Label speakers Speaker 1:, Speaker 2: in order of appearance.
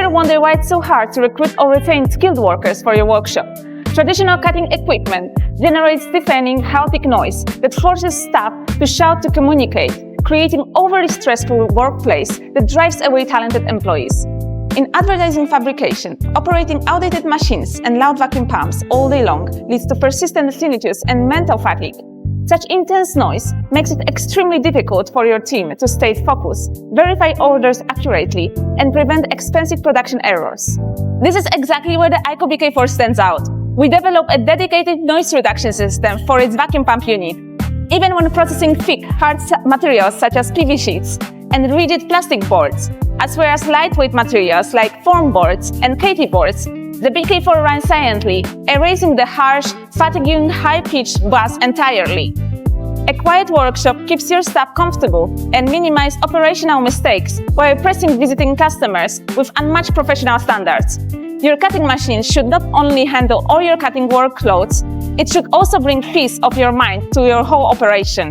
Speaker 1: Ever wonder why it's so hard to recruit or retain skilled workers for your workshop? Traditional cutting equipment generates deafening, hectic noise that forces staff to shout to communicate, creating overly stressful workplace that drives away talented employees. In advertising fabrication, operating outdated machines and loud vacuum pumps all day long leads to persistent tinnitus and mental fatigue. Such intense noise makes it extremely difficult for your team to stay focused, verify orders accurately, and prevent expensive production errors. This is exactly where the IECHO BK4 stands out. We developed a dedicated noise reduction system for its vacuum pump unit. Even when processing thick, hard materials such as PV sheets and rigid plastic boards, as well as lightweight materials like foam boards and KT boards, the BK4 runs silently, erasing the harsh, fatiguing, high-pitched buzz entirely. A quiet workshop keeps your staff comfortable and minimizes operational mistakes while impressing visiting customers with unmatched professional standards. Your cutting machine should not only handle all your cutting workloads, it should also bring peace of your mind to your whole operation.